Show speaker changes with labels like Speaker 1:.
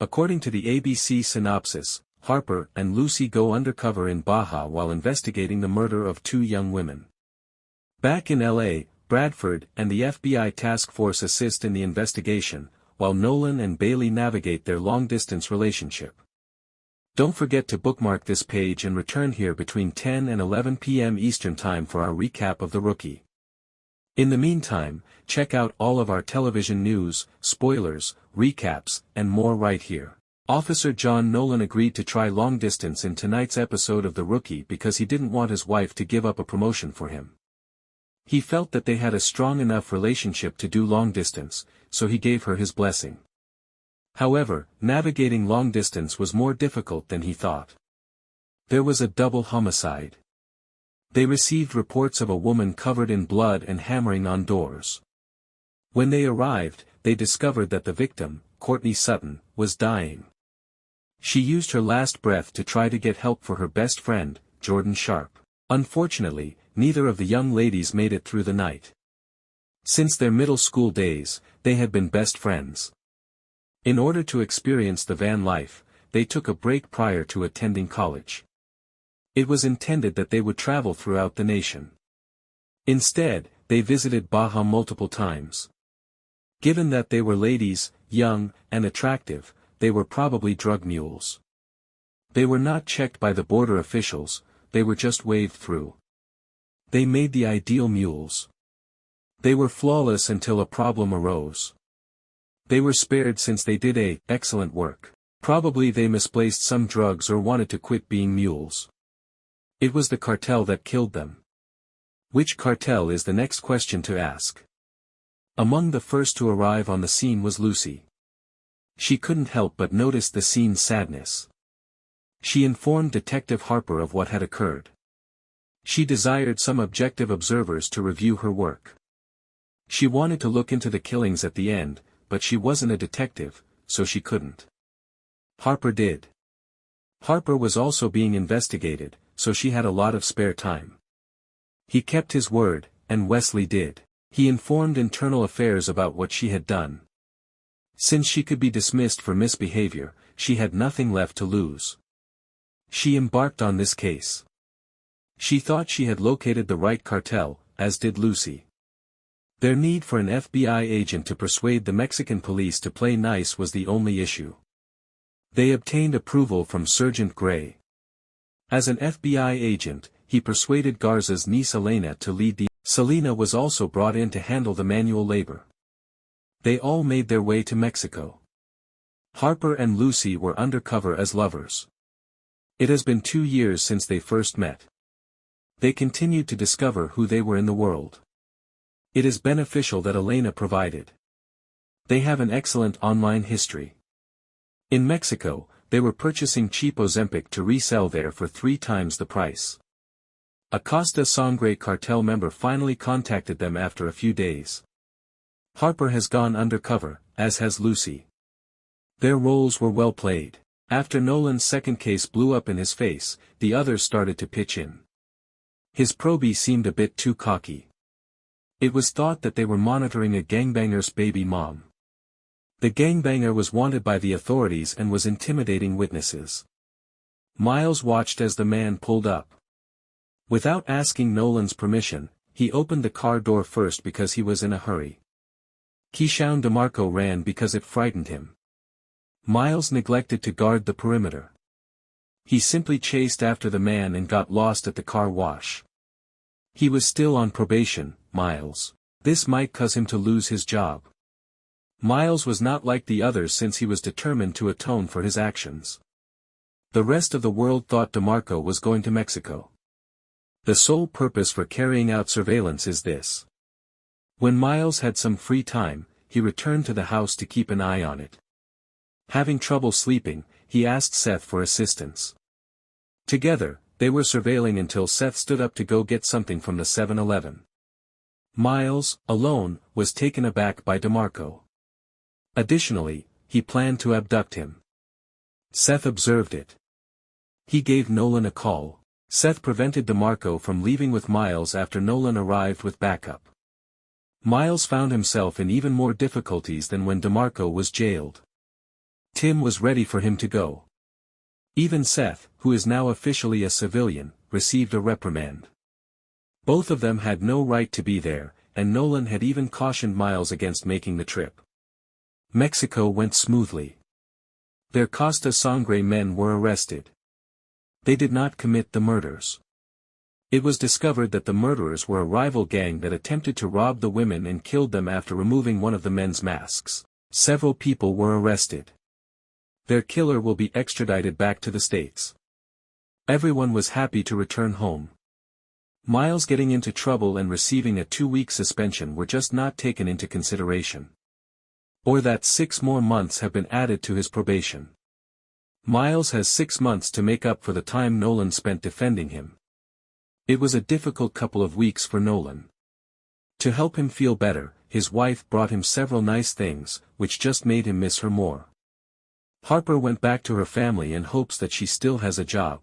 Speaker 1: According to the ABC synopsis, Harper and Lucy go undercover in Baja while investigating the murder of two young women. Back in L.A., Bradford and the FBI task force assist in the investigation, while Nolan and Bailey navigate their long-distance relationship. Don't forget to bookmark this page and return here between 10 and 11 p.m. Eastern Time for our recap of The Rookie. In the meantime, check out all of our television news, spoilers, recaps, and more right here. Officer John Nolan agreed to try long distance in tonight's episode of The Rookie because he didn't want his wife to give up a promotion for him. He felt that they had a strong enough relationship to do long distance, so he gave her his blessing. However, navigating long distance was more difficult than he thought. There was a double homicide. They received reports of a woman covered in blood and hammering on doors. When they arrived, they discovered that the victim, Courtney Sutton, was dying. She used her last breath to try to get help for her best friend, Jordan Sharp. Unfortunately, neither of the young ladies made it through the night. Since their middle school days, they had been best friends. In order to experience the van life, they took a break prior to attending college. It was intended that they would travel throughout the nation. Instead, they visited Baja multiple times. Given that they were ladies, young, and attractive, they were probably drug mules. They were not checked by the border officials, they were just waved through. They made the ideal mules. They were flawless until a problem arose. They were spared since they did excellent work. Probably they misplaced some drugs or wanted to quit being mules. It was the cartel that killed them. Which cartel is the next question to ask. Among the first to arrive on the scene was Lucy. She couldn't help but notice the scene's sadness. She informed Detective Harper of what had occurred. She desired some objective observers to review her work. She wanted to look into the killings at the end, but she wasn't a detective, so she couldn't. Harper did. Harper was also being investigated, so she had a lot of spare time. He kept his word, and Wesley did. He informed Internal Affairs about what she had done. Since she could be dismissed for misbehavior, she had nothing left to lose. She embarked on this case. She thought she had located the right cartel, as did Lucy. Their need for an FBI agent to persuade the Mexican police to play nice was the only issue. They obtained approval from Sergeant Gray. As an FBI agent, he persuaded Garza's niece Elena to lead the. Selena was also brought in to handle the manual labor. They all made their way to Mexico. Harper and Lucy were undercover as lovers. It has been 2 years since they first met. They continued to discover who they were in the world. It is beneficial that Elena provided. They have an excellent online history. In Mexico, they were purchasing cheap Ozempic to resell there for 3 times the price. A Costa Sangre cartel member finally contacted them after a few days. Harper has gone undercover, as has Lucy. Their roles were well played. After Nolan's second case blew up in his face, the others started to pitch in. His probie seemed a bit too cocky. It was thought that they were monitoring a gangbanger's baby mom. The gangbanger was wanted by the authorities and was intimidating witnesses. Miles watched as the man pulled up. Without asking Nolan's permission, he opened the car door first because he was in a hurry. Keyshawn DeMarco ran because it frightened him. Miles neglected to guard the perimeter. He simply chased after the man and got lost at the car wash. He was still on probation, Miles. This might cause him to lose his job. Miles was not like the others since he was determined to atone for his actions. The rest of the world thought DeMarco was going to Mexico. The sole purpose for carrying out surveillance is this. When Miles had some free time, he returned to the house to keep an eye on it. Having trouble sleeping, he asked Seth for assistance. Together, they were surveilling until Seth stood up to go get something from the 7-Eleven. Miles, alone, was taken aback by DeMarco. Additionally, he planned to abduct him. Seth observed it. He gave Nolan a call. Seth prevented DeMarco from leaving with Miles after Nolan arrived with backup. Miles found himself in even more difficulties than when DeMarco was jailed. Tim was ready for him to go. Even Seth, who is now officially a civilian, received a reprimand. Both of them had no right to be there, and Nolan had even cautioned Miles against making the trip. Mexico went smoothly. Their Costa Sangre men were arrested. They did not commit the murders. It was discovered that the murderers were a rival gang that attempted to rob the women and killed them after removing one of the men's masks. Several people were arrested. Their killer will be extradited back to the States. Everyone was happy to return home. Miles getting into trouble and receiving a 2-week suspension were just not taken into consideration. Or that 6 more months have been added to his probation. Miles has 6 months to make up for the time Nolan spent defending him. It was a difficult couple of weeks for Nolan. To help him feel better, his wife brought him several nice things, which just made him miss her more. Harper went back to her family and hopes that she still has a job.